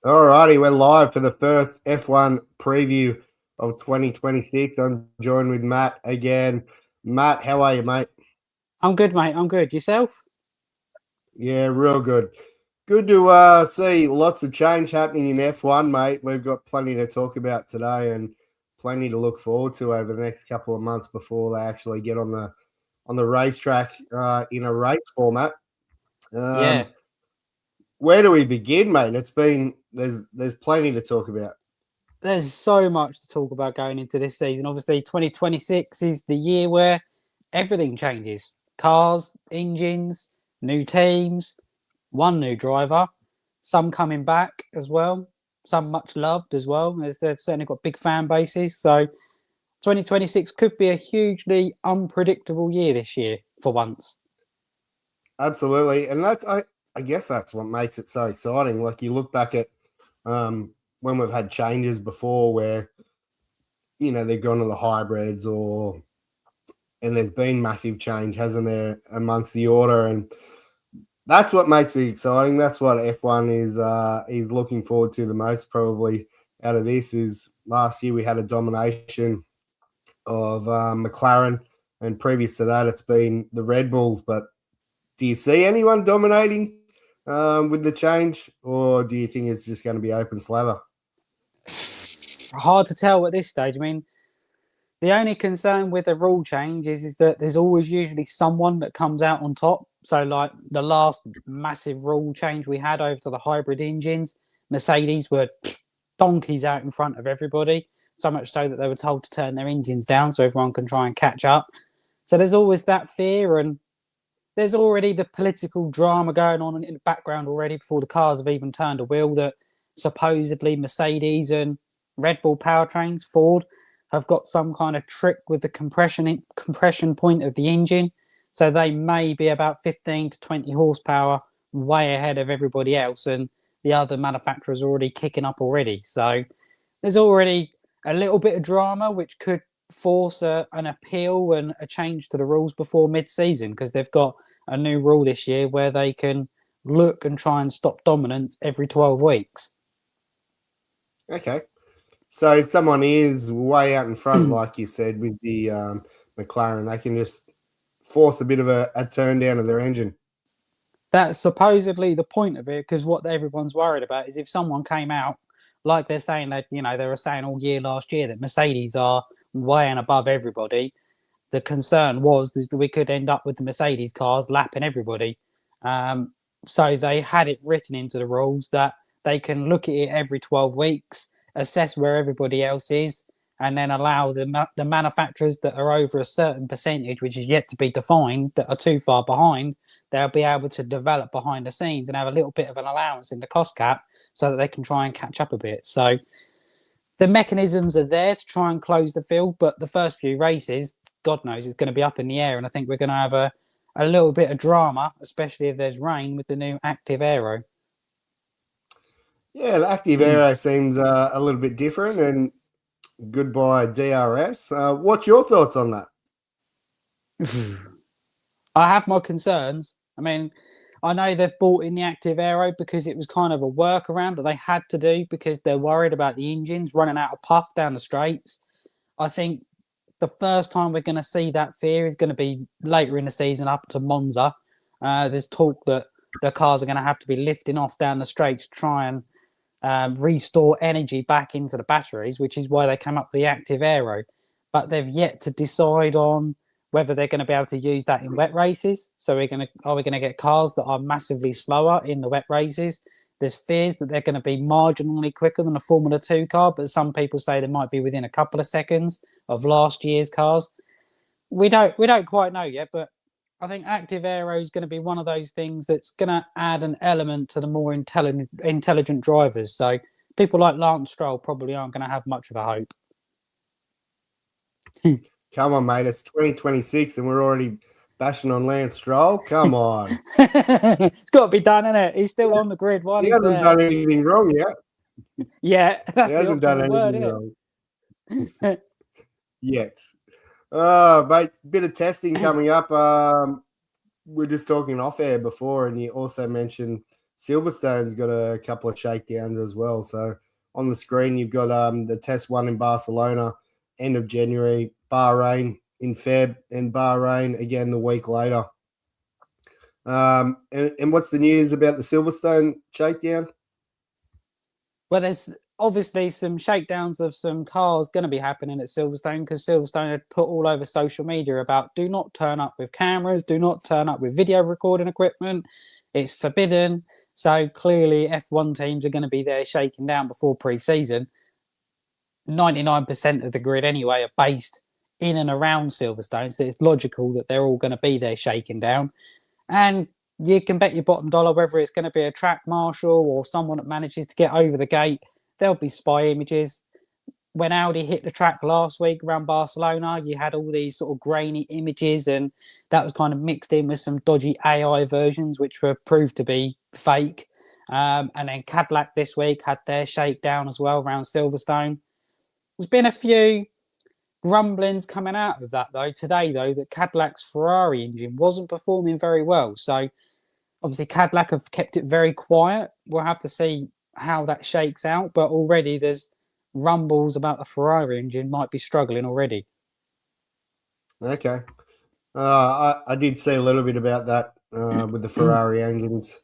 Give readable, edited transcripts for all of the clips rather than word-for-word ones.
Alrighty, we're live for the first F1 preview of 2026. I'm joined with Matt again. Matt, how are you, mate? I'm good, mate. I'm good. Yourself? Yeah, real good. Good to see lots of change happening in F1, mate. We've got plenty to talk about today and plenty to look forward to over the next couple of months before they actually get on the racetrack in a race format. Yeah. Where do we begin, mate? There's plenty to talk about. There's so much to talk about going into this season. Obviously, 2026 is the year where everything changes. Cars, engines, new teams, one new driver, some coming back as well, some much loved as well. They've certainly got big fan bases. So 2026 could be a hugely unpredictable year this year for once. Absolutely, and I guess that's what makes it so exciting. Like you look back at when we've had changes before, where they've gone to the hybrids, and there's been massive change, hasn't there, amongst the order, and that's what makes it exciting. That's what F1 is looking forward to the most, probably out of this. Is last year we had a domination of McLaren, and previous to that, it's been the Red Bulls, but do you see anyone dominating with the change, or do you think it's just going to be open slather? Hard to tell at this stage. I mean, the only concern with a rule change is that there's always usually someone that comes out on top. So, like the last massive rule change we had over to the hybrid engines, Mercedes were donkeys out in front of everybody, so much so that they were told to turn their engines down so everyone can try and catch up. So there's always that fear, and there's already the political drama going on in the background already before the cars have even turned a wheel that supposedly Mercedes and Red Bull powertrains, Ford, have got some kind of trick with the compression point of the engine. So they may be about 15 to 20 horsepower way ahead of everybody else. And the other manufacturers are already kicking up already. So there's already a little bit of drama, which could force an appeal and a change to the rules before mid-season, because they've got a new rule this year where they can look and try and stop dominance every 12 weeks. Okay. So if someone is way out in front, like you said, with the McLaren, they can just force a bit of a turn down of their engine. That's supposedly the point of it, because what everyone's worried about is if someone came out, like they're saying that, they were saying all year last year that Mercedes are way and above everybody. The concern was that we could end up with the Mercedes cars lapping everybody. So they had it written into the rules that they can look at it every 12 weeks, assess where everybody else is, and then allow the manufacturers that are over a certain percentage, which is yet to be defined, that are too far behind, they'll be able to develop behind the scenes and have a little bit of an allowance in the cost cap so that they can try and catch up a bit. So the mechanisms are there to try and close the field, but the first few races, God knows, it's going to be up in the air. And I think we're going to have a little bit of drama, especially if there's rain, with the new active aero. Yeah, the active aero seems a little bit different, and goodbye DRS. What's your thoughts on that? I have my concerns. I mean, I know they've bought in the active aero because it was kind of a workaround that they had to do because they're worried about the engines running out of puff down the straights. I think the first time we're going to see that fear is going to be later in the season up to Monza. There's talk that the cars are going to have to be lifting off down the straight to try and restore energy back into the batteries, which is why they came up with the active aero. But they've yet to decide on whether they're going to be able to use that in wet races. So are we going to get cars that are massively slower in the wet races? There's fears that they're going to be marginally quicker than a Formula 2 car, but some people say they might be within a couple of seconds of last year's cars. We don't quite know yet, but I think active aero is going to be one of those things that's going to add an element to the more intelligent drivers. So people like Lance Stroll probably aren't going to have much of a hope. Come on, mate. It's 2026 and we're already bashing on Lance Stroll. Come on. It's got to be done, isn't it? He's still on the grid while He he's hasn't there. done anything wrong yet. Yeah, that's He hasn't done anything wrong yet. Mate, bit of testing coming up. We're just talking off air before, and you also mentioned Silverstone's got a couple of shakedowns as well. So on the screen, you've got the test one in Barcelona, end of January, Bahrain in Feb, and Bahrain again the week later. And what's the news about the Silverstone shakedown? Well, there's obviously some shakedowns of some cars going to be happening at Silverstone because Silverstone had put all over social media about do not turn up with cameras, do not turn up with video recording equipment. It's forbidden. So clearly F1 teams are going to be there shaking down before pre-season. 99% of the grid anyway are based in and around Silverstone. So it's logical that they're all going to be there shaking down. And you can bet your bottom dollar whether it's going to be a track marshal or someone that manages to get over the gate. There'll be spy images. When Audi hit the track last week around Barcelona, you had all these sort of grainy images, and that was kind of mixed in with some dodgy AI versions, which were proved to be fake. And then Cadillac this week had their shakedown as well around Silverstone. There's been a few rumblings coming out of that today, that Cadillac's Ferrari engine wasn't performing very well. So obviously Cadillac have kept it very quiet. We'll have to see how that shakes out, but already there's rumbles about the Ferrari engine might be struggling already. Okay. I did see a little bit about that with the Ferrari engines.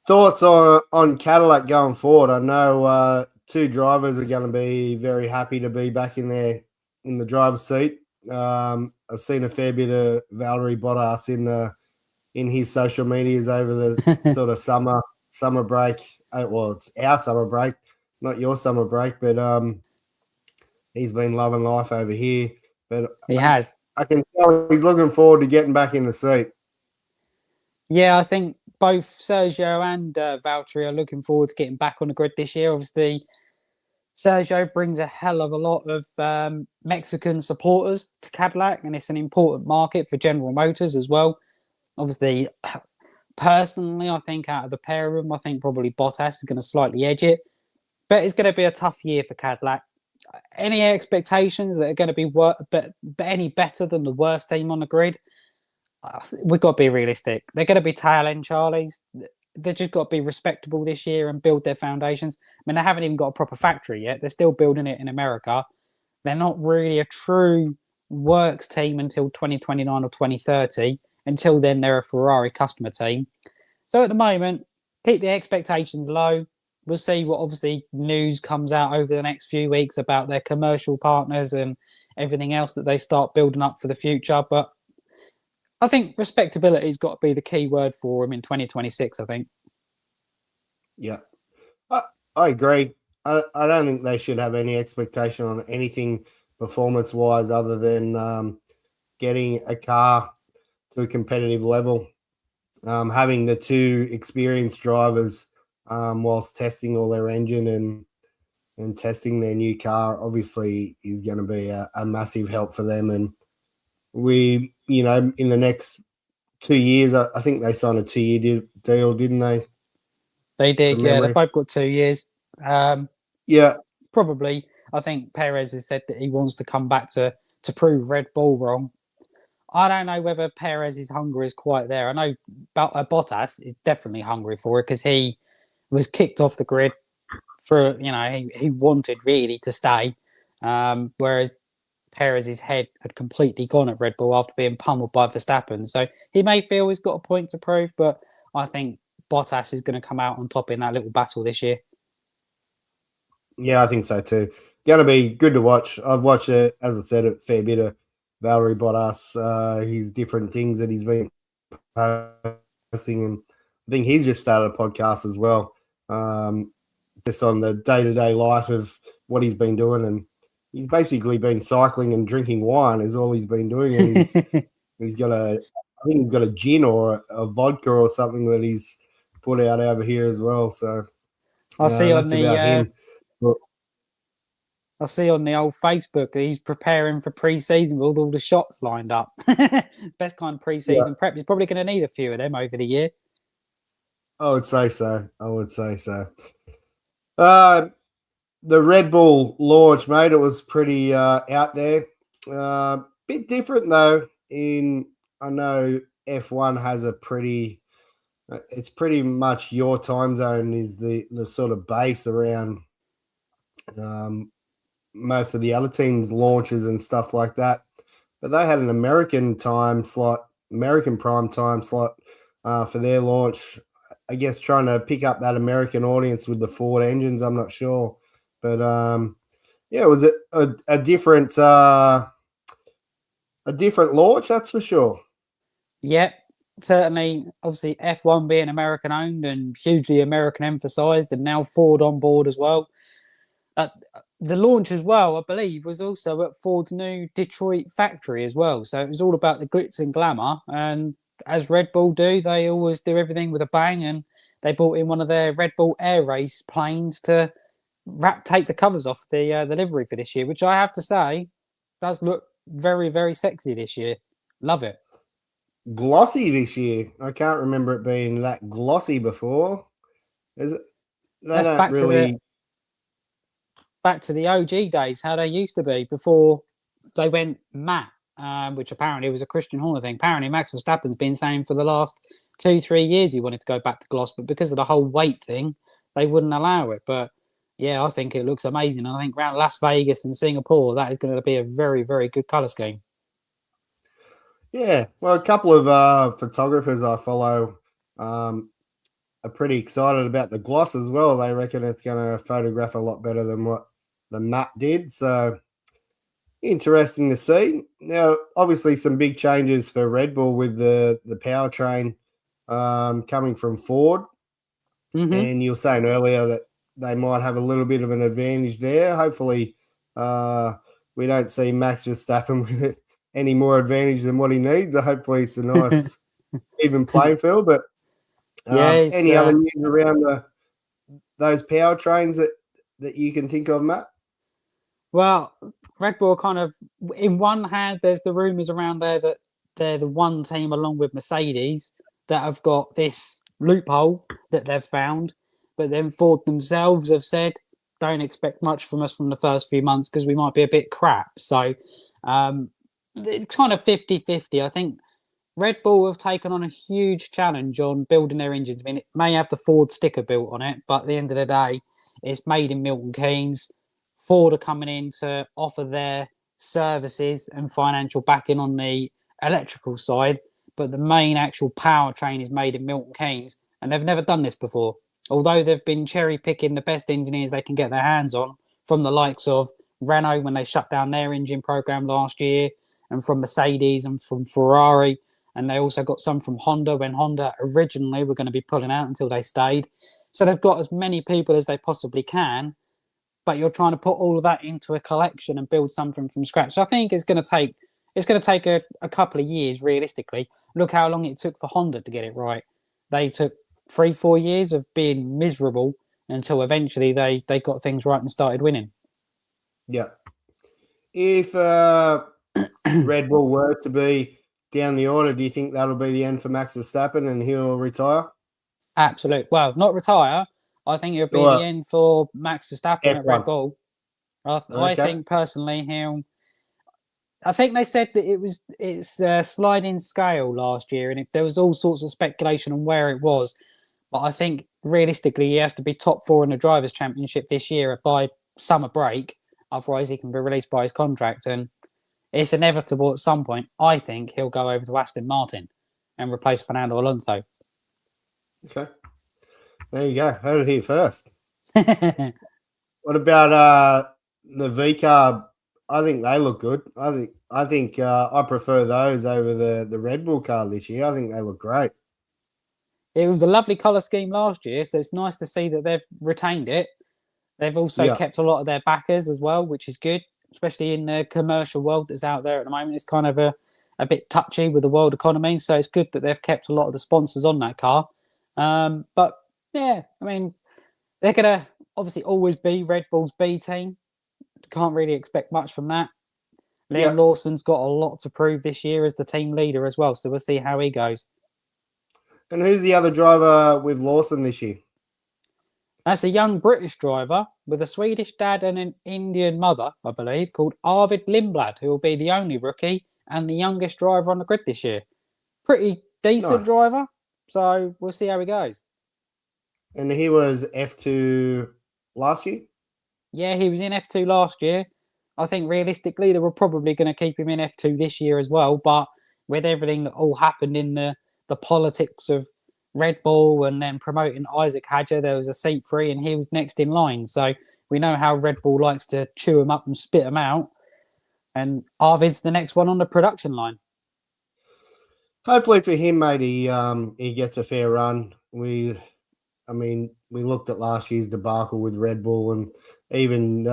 Thoughts on Cadillac going forward? I know two drivers are going to be very happy to be back in the driver's seat. I've seen a fair bit of Valtteri Bottas in his social medias over the sort of summer break. Well, it's our summer break, not your summer break, but he's been loving life over here. But he has. I can tell he's looking forward to getting back in the seat. Yeah, I think both Sergio and Valtteri are looking forward to getting back on the grid this year. Obviously, Sergio brings a hell of a lot of Mexican supporters to Cadillac, and it's an important market for General Motors as well. Obviously, personally, I think out of the pair of them, I think probably Bottas is going to slightly edge it. But it's going to be a tough year for Cadillac. Any expectations that are going to be any better than the worst team on the grid? We've got to be realistic. They're going to be tail end Charlies. They've just got to be respectable this year and build their foundations. I mean, they haven't even got a proper factory yet. They're still building it in America. They're not really a true works team until 2029 or 2030. Until then, they're a Ferrari customer team. So at the moment, keep the expectations low. We'll see what obviously news comes out over the next few weeks about their commercial partners and everything else that they start building up for the future. But I think respectability has got to be the key word for them in 2026, I think. Yeah, I agree. I don't think they should have any expectation on anything performance-wise other than getting a car to a competitive level. Having the two experienced drivers whilst testing all their engine and testing their new car obviously is going to be a massive help for them. And we, in the next 2 years, I think they signed a 2-year deal, didn't they? They did, yeah. They've both got 2 years. Yeah. Probably, I think Perez has said that he wants to come back to prove Red Bull wrong. I don't know whether Perez's hunger is quite there. I know Bottas is definitely hungry for it because he was kicked off the grid for, he wanted really to stay. Whereas Perez's head had completely gone at Red Bull after being pummeled by Verstappen. So he may feel he's got a point to prove, but I think Bottas is going to come out on top in that little battle this year. Yeah, I think so too. Going to be good to watch. I've watched it, as I said, a fair bit of Valtteri Bottas, his different things that he's been posting, and I think he's just started a podcast as well, just on the day-to-day life of what he's been doing, and he's basically been cycling and drinking wine is all he's been doing, and he's got I think he's got a gin or a vodka or something that he's put out over here as well. So I see on him. I see on the old Facebook that he's preparing for pre-season with all the shots lined up. Best kind of pre-season prep. He's probably going to need a few of them over the year. I would say so. The Red Bull launch, mate, it was pretty out there. Bit different though. I know F1 has a pretty It's pretty much your time zone is the sort of base around most of the other teams' launches and stuff like that. But they had an American time slot, American prime time slot for their launch. I guess trying to pick up that American audience with the Ford engines. I'm not sure, but yeah, it was a different launch, that's for sure. Yep, certainly. Obviously, F1 being American owned and hugely American emphasized, and now Ford on board as well. The launch as well, I believe, was also at Ford's new Detroit factory as well. So it was all about the glitz and glamour. And as Red Bull do, they always do everything with a bang. And they brought in one of their Red Bull Air Race planes to take the covers off the livery for this year, which I have to say does look very, very sexy this year. Love it. Glossy this year. I can't remember it being that glossy before. Is it? That's back to the OG days, how they used to be before they went matte, which apparently was a Christian Horner thing. Apparently, Max Verstappen's been saying for the last 2-3 years he wanted to go back to gloss, but because of the whole weight thing, they wouldn't allow it. But yeah, I think it looks amazing. I think around Las Vegas and Singapore, that is going to be a very, very good colour scheme. Yeah, well, a couple of photographers I follow are pretty excited about the gloss as well. They reckon it's going to photograph a lot better than what the matte did. So interesting to see. Now, obviously, some big changes for Red Bull with the powertrain coming from Ford. Mm-hmm. And you were saying earlier that they might have a little bit of an advantage there. Hopefully, we don't see Max Verstappen with any more advantage than what he needs. Hopefully, it's a nice even playing field. But any other news around those powertrains that you can think of, Matt? Well, Red Bull kind of, in one hand, there's the rumours around there that they're the one team along with Mercedes that have got this loophole that they've found. But then Ford themselves have said, don't expect much from us from the first few months because we might be a bit crap. So it's kind of 50-50. I think Red Bull have taken on a huge challenge on building their engines. I mean, it may have the Ford sticker built on it, but at the end of the day, it's made in Milton Keynes. Ford are coming in to offer their services and financial backing on the electrical side, but the main actual powertrain is made in Milton Keynes, and they've never done this before. Although they've been cherry picking the best engineers they can get their hands on from the likes of Renault when they shut down their engine program last year, and from Mercedes and from Ferrari. And they also got some from Honda when Honda originally were going to be pulling out until they stayed. So they've got as many people as they possibly can, but you're trying to put all of that into a collection and build something from scratch. So I think it's going to take a couple of years, realistically. Look how long it took for Honda to get it right. They took 3-4 years of being miserable until eventually they got things right and started winning. Yeah. If Red Bull were to be down the order, do you think that'll be the end for Max Verstappen and he'll retire? Absolutely. Well, not retire. I think it'll be the end for Max Verstappen F1. At Red Bull. I think personally I think they said that it's a sliding scale last year, and there was all sorts of speculation on where it was. But I think realistically, he has to be top 4 in the Drivers' Championship this year by summer break. Otherwise, he can be released by his contract, and it's inevitable at some point. I think he'll go over to Aston Martin and replace Fernando Alonso. Okay. There you go. Heard it here first. What about the V-Carb? I think they look good. I think I prefer those over the Red Bull car this year. I think they look great. It was a lovely colour scheme last year, so it's nice to see that they've retained it. They've also kept a lot of their backers as well, which is good, especially in the commercial world that's out there at the moment. It's kind of a bit touchy with the world economy, so it's good that they've kept a lot of the sponsors on that car. But yeah, I mean, they're going to obviously always be Red Bull's B team. Can't really expect much from that. Liam Lawson's got a lot to prove this year as the team leader as well, so we'll see how he goes. And who's the other driver with Lawson this year? That's a young British driver with a Swedish dad and an Indian mother, I believe, called Arvid Lindblad, who will be the only rookie and the youngest driver on the grid this year. Pretty decent driver. So we'll see how he goes. And he was F2 last year. Yeah, he was in F2 last year. I think realistically, they were probably going to keep him in F2 this year as well. But with everything that all happened in the politics of Red Bull and then promoting Isaac Hadjar, there was a seat free and he was next in line. So we know how Red Bull likes to chew him up and spit him out. And Arvid's the next one on the production line. Hopefully for him, mate, he gets a fair run. We looked at last year's debacle with Red Bull, and even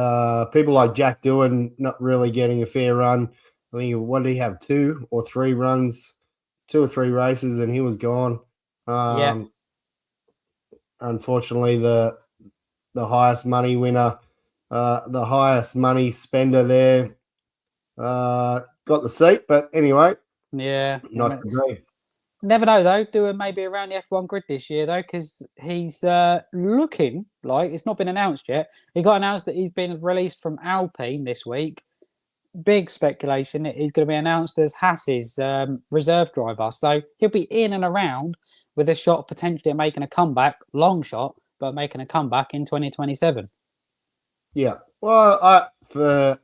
people like Jack Doohan not really getting a fair run. I think, what did he have, 2 or 3 races, and he was gone. Yeah. Unfortunately, the highest money winner, the highest money spender there, got the seat. But anyway, Yeah. not to be. Never know though. Doing maybe around the F1 grid this year though, because he's looking like it's not been announced yet. He got announced that he's been released from Alpine this week. Big speculation that he's going to be announced as Haas's reserve driver. So he'll be in and around with a shot potentially at making a comeback, long shot, but making a comeback in 2027. Yeah. Well, for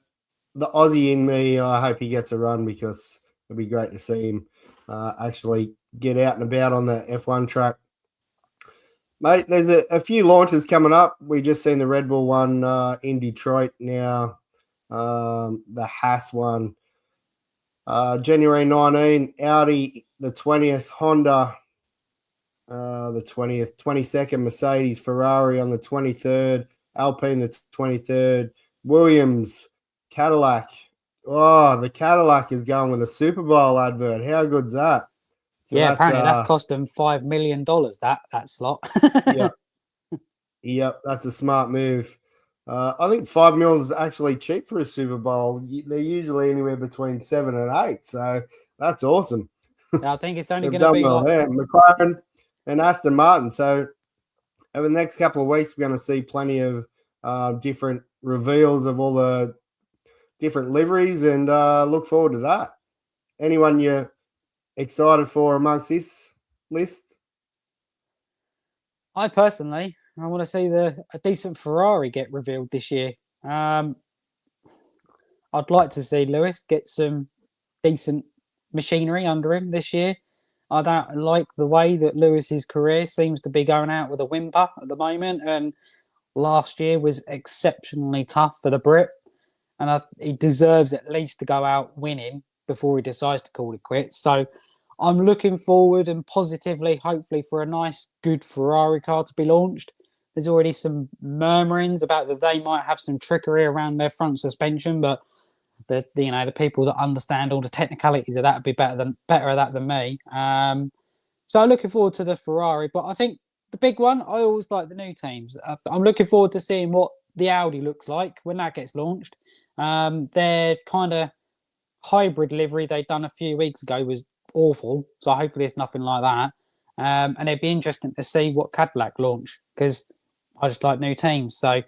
the Aussie in me, I hope he gets a run because it'd be great to see him actually get out and about on the F1 track. Mate, there's a few launches coming up. We just seen the Red Bull one in Detroit now, the Haas one. January 19, Audi the 20th, Honda the 20th, 22nd, Mercedes, Ferrari on the 23rd, Alpine the 23rd, Williams, Cadillac. Oh, the Cadillac is going with a Super Bowl advert. How good's that? So yeah, apparently that's cost them $5 million, that slot. Yep, that's a smart move. I think $5 million is actually cheap for a Super Bowl. They're usually anywhere between 7 and 8, so that's awesome. I think it's only going to be well there. McLaren and Aston Martin. So over the next couple of weeks, we're going to see plenty of different reveals of all the different liveries, and look forward to that. Anyone you're excited for amongst this list? I personally, I want to see a decent Ferrari get revealed this year. I'd like to see Lewis get some decent machinery under him this year. I don't like the way that Lewis's career seems to be going out with a whimper at the moment, and last year was exceptionally tough for the Brit, and he deserves at least to go out winning before he decides to call it quits. So I'm looking forward and positively, hopefully, for a nice, good Ferrari car to be launched. There's already some murmurings about that they might have some trickery around their front suspension, but the people that understand all the technicalities of that would be better at that than me. So I'm looking forward to the Ferrari, but I think the big one, I always like the new teams. I'm looking forward to seeing what the Audi looks like when that gets launched. Their kind of hybrid livery they'd done a few weeks ago was awful, so hopefully it's nothing like that. And it'd be interesting to see what Cadillac launch, because I just like new teams. So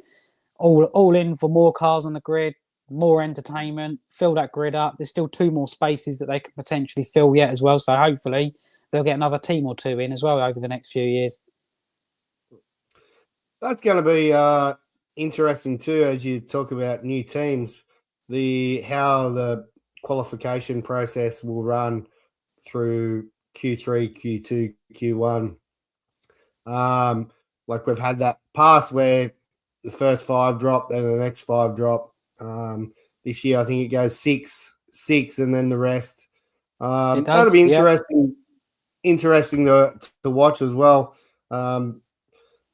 all in for more cars on the grid, more entertainment, fill that grid up. There's still 2 more spaces that they could potentially fill yet as well. So hopefully they'll get another team or 2 in as well over the next few years. That's going to be interesting too, as you talk about new teams, how the qualification process will run through Q3, Q2, Q1. Like we've had that pass where the first 5 drop, then the next 5 drop. This year, I think it goes 6, and then the rest. That'll be interesting. Interesting to watch as well.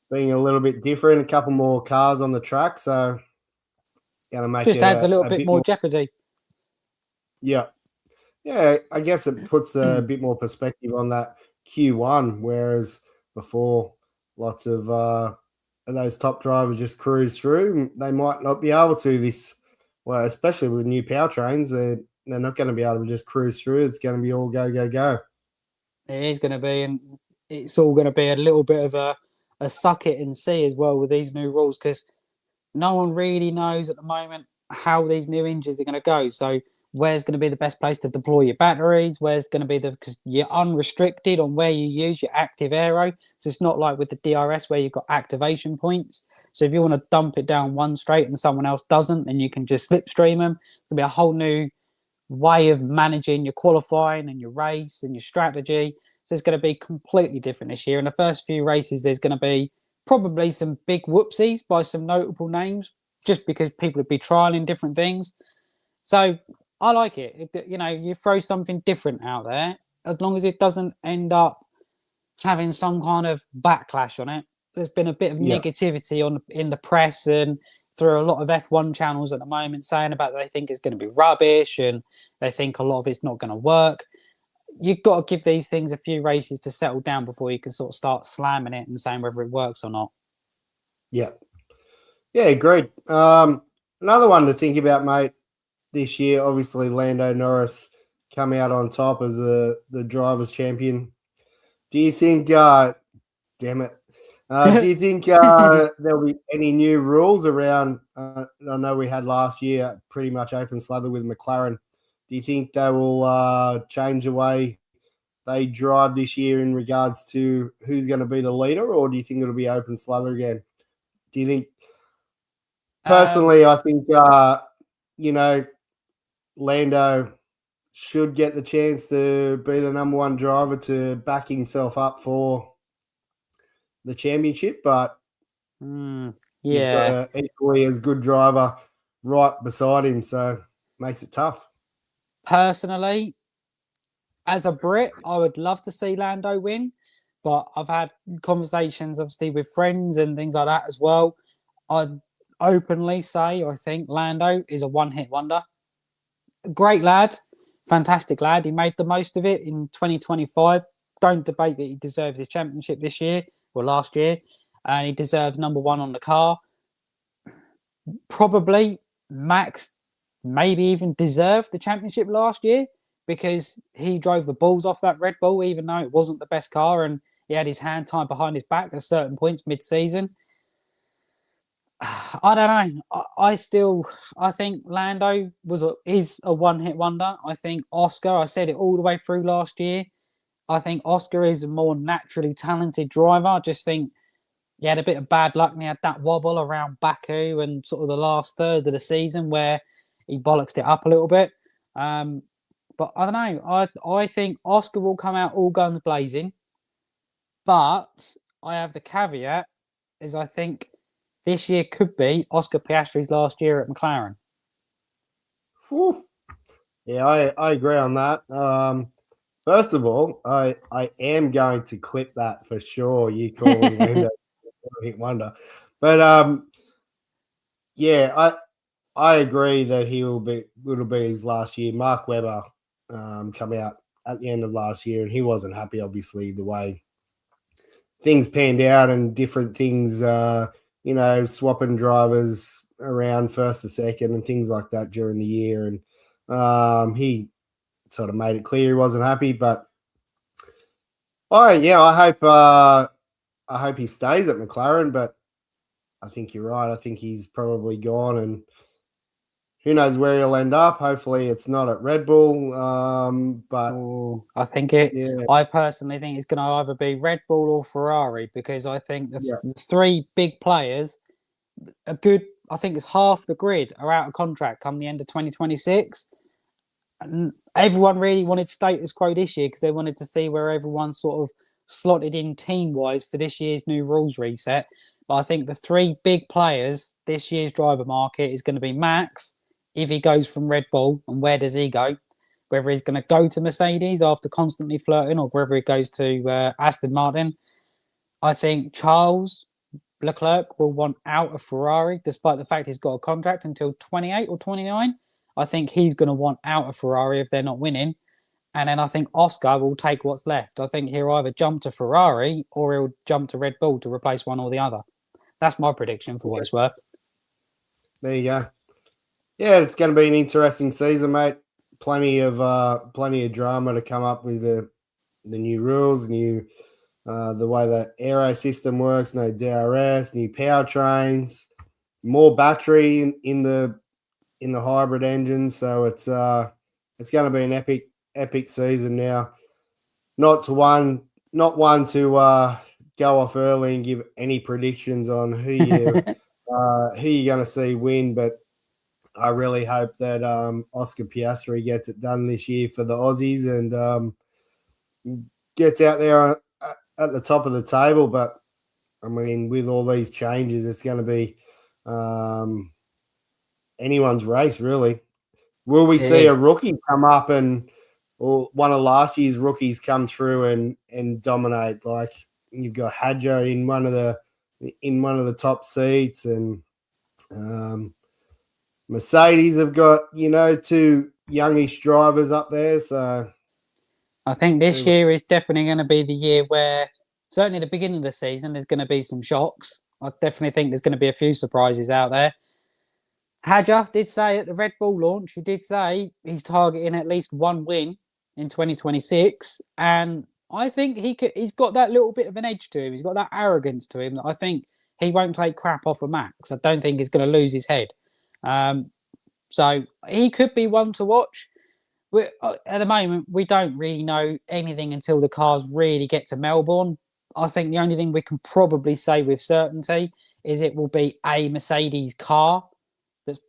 Being a little bit different, a couple more cars on the track, so gonna make just it adds a little bit more jeopardy. Yeah, I guess it puts a bit more perspective on that Q1, whereas before lots of those top drivers just cruise through. They might not be able to this, well, especially with new powertrains. They're not going to be able to just cruise through. It's going to be all go, go, go. It is going to be, and it's all going to be a little bit of a suck it and see as well with these new rules, because no one really knows at the moment how these new engines are going to go. So where's going to be the best place to deploy your batteries, where's going to be because you're unrestricted on where you use your active aero. So it's not like with the DRS where you've got activation points. So if you want to dump it down one straight and someone else doesn't, then you can just slipstream them. There'll be a whole new way of managing your qualifying and your race and your strategy. So it's going to be completely different this year. In the first few races, there's going to be probably some big whoopsies by some notable names, just because people would be trialing different things. So I like it. You throw something different out there, as long as it doesn't end up having some kind of backlash on it. There's been a bit of negativity in the press and through a lot of F1 channels at the moment saying about they think it's going to be rubbish and they think a lot of it's not going to work. You've got to give these things a few races to settle down before you can sort of start slamming it and saying whether it works or not. Yeah. Yeah, great. Another one to think about, mate, this year, obviously Lando Norris come out on top as the drivers' champion. Do you think, do you think there'll be any new rules around? I know we had last year pretty much open slather with McLaren. Do you think they will change the way they drive this year in regards to who's going to be the leader, or do you think it'll be open slather again? Do you think? Personally, I think Lando should get the chance to be the number one driver to back himself up for the championship, but you've got an equally as good driver right beside him, so makes it tough. Personally, as a Brit, I would love to see Lando win, but I've had conversations, obviously, with friends and things like that as well. I'd openly say I think Lando is a one-hit wonder. Great lad, fantastic lad. He made the most of it in 2025. Don't debate that he deserves his championship this year or last year, and he deserves number one on the car. Probably Max maybe even deserved the championship last year because he drove the balls off that Red Bull, even though it wasn't the best car, and he had his hand tied behind his back at certain points mid-season. I don't know. I think Lando is a one-hit wonder. I think Oscar, I said it all the way through last year, I think Oscar is a more naturally talented driver. I just think he had a bit of bad luck and he had that wobble around Baku and sort of the last third of the season where he bollocksed it up a little bit. But I don't know. I think Oscar will come out all guns blazing. But I have the caveat is I think this year could be Oscar Piastri's last year at McLaren. Whew. Yeah, I agree on that. First of all, I am going to clip that for sure. You calling Lando hit wonder, but yeah, I agree that it'll be his last year. Mark Webber come out at the end of last year, and he wasn't happy, obviously, the way things panned out and different things. Swapping drivers around first to second and things like that during the year, and he sort of made it clear he wasn't happy, but I hope he stays at McLaren, but I think you're right. I think he's probably gone, and who knows where he'll end up. Hopefully it's not at Red Bull, but I think I personally think it's going to either be Red Bull or Ferrari, because I think the three big players are good. I think it's half the grid are out of contract come the end of 2026. And everyone really wanted status quo this year because they wanted to see where everyone sort of slotted in team-wise for this year's new rules reset. But I think the three big players this year's driver market is going to be Max, if he goes from Red Bull, and where does he go? Whether he's going to go to Mercedes after constantly flirting or whether he goes to Aston Martin. I think Charles Leclerc will want out of Ferrari, despite the fact he's got a contract until 28 or 29. I think he's going to want out of Ferrari if they're not winning. And then I think Oscar will take what's left. I think he'll either jump to Ferrari or he'll jump to Red Bull to replace one or the other. That's my prediction for what it's worth. There you go. Yeah, it's going to be an interesting season, mate. Plenty of drama to come up with the new rules, the way the aero system works, no DRS, new powertrains, more battery in the hybrid engine. So it's it's going to be an epic season now. Not one to go off early and give any predictions on who you're going to see win, but I really hope that Oscar Piastri gets it done this year for the Aussies and gets out there at the top of the table. But I mean, with all these changes, it's going to be anyone's race, really. Will we see a rookie come up or one of last year's rookies come through and dominate? Like you've got Hadjo in one of the top seats, and Mercedes have got, two youngish drivers up there. So I think this year is definitely going to be the year where, certainly the beginning of the season, there's going to be some shocks. I definitely think there's going to be a few surprises out there. Hadjar did say at the Red Bull launch, he did say he's targeting at least one win in 2026. And I think he's got that little bit of an edge to him. He's got that arrogance to him that I think he won't take crap off of Max. I don't think he's going to lose his head. So he could be one to watch. At the moment, we don't really know anything until the cars really get to Melbourne. I think the only thing we can probably say with certainty is it will be a Mercedes car.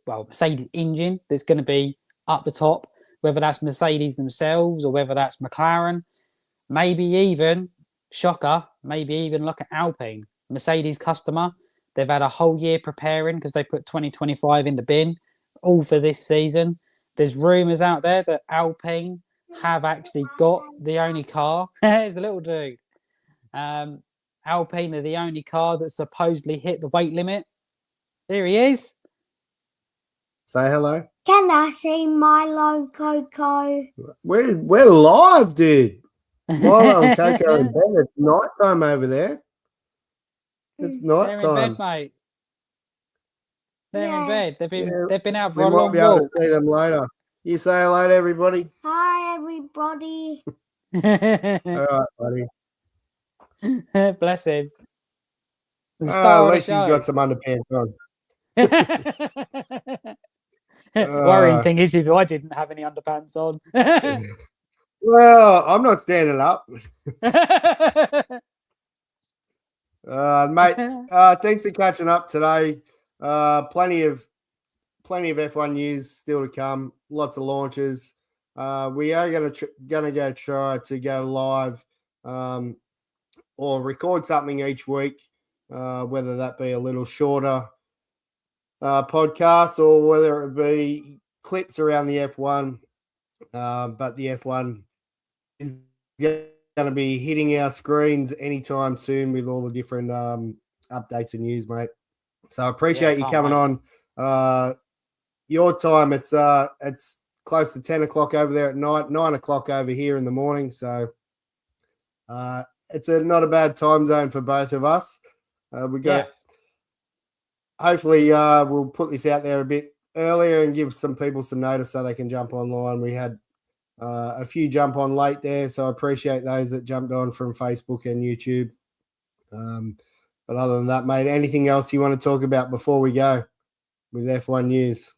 Mercedes engine that's going to be up the top, whether that's Mercedes themselves or whether that's McLaren, maybe even, shocker, maybe even look at Alpine, Mercedes customer. They've had a whole year preparing because they put 2025 in the bin, all for this season. There's rumours out there that Alpine have actually got the only car. There's a little dude. Alpine are the only car that supposedly hit the weight limit. There he is. Say hello. Can I see Milo Coco? We're live, dude. Milo and Coco in bed. It's night time over there. It's night time. They're in bed, mate. They're in bed. They've been out for a long walk. We might be able to see them later. You say hello to everybody. Hi, everybody. All right, buddy. Bless him. At least he's got some underpants on. Worrying thing is if I didn't have any underpants on. Well, I'm not standing up. Mate, thanks for catching up today. Plenty of F1 news still to come. Lots of launches. We are gonna go try to go live or record something each week, whether that be a little shorter podcast or whether it be clips around the F1. But the F1 is going to be hitting our screens anytime soon with all the different updates and news, mate. So I appreciate you coming on. Your time, it's close to 10 o'clock over there at night, 9 o'clock over here in the morning. So it's not a bad time zone for both of us. We got. Hopefully, we'll put this out there a bit earlier and give some people some notice so they can jump online. We had a few jump on late there, so I appreciate those that jumped on from Facebook and YouTube. But other than that, mate, anything else you want to talk about before we go with F1 news?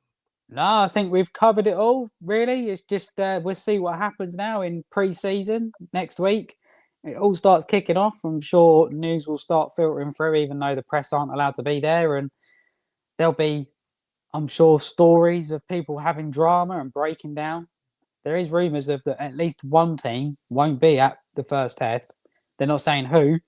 No, I think we've covered it all, really. It's just we'll see what happens now in pre-season next week. It all starts kicking off. I'm sure news will start filtering through, even though the press aren't allowed to be there. And there'll be, I'm sure, stories of people having drama and breaking down. There is rumours of that at least one team won't be at the first test. They're not saying who,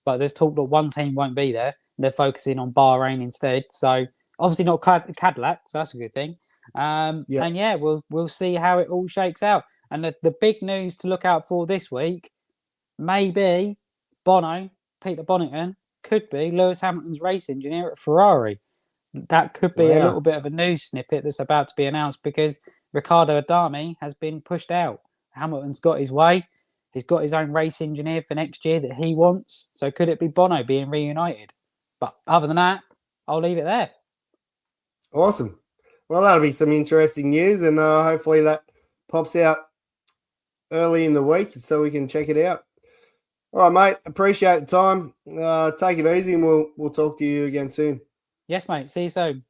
but there's talk that one team won't be there. They're focusing on Bahrain instead. So obviously not Cadillac, so that's a good thing. And we'll see how it all shakes out. And the big news to look out for this week, maybe Peter Bonington could be Lewis Hamilton's race engineer at Ferrari. That could be a little bit of a news snippet that's about to be announced because Riccardo Adami has been pushed out. Hamilton's got his way. He's got his own race engineer for next year that he wants. So could it be Bono being reunited? But other than that, I'll leave it there. Awesome. Well, that'll be some interesting news, and hopefully that pops out early in the week so we can check it out. All right, mate. Appreciate the time. Take it easy, and we'll talk to you again soon. Yes, mate. See you soon.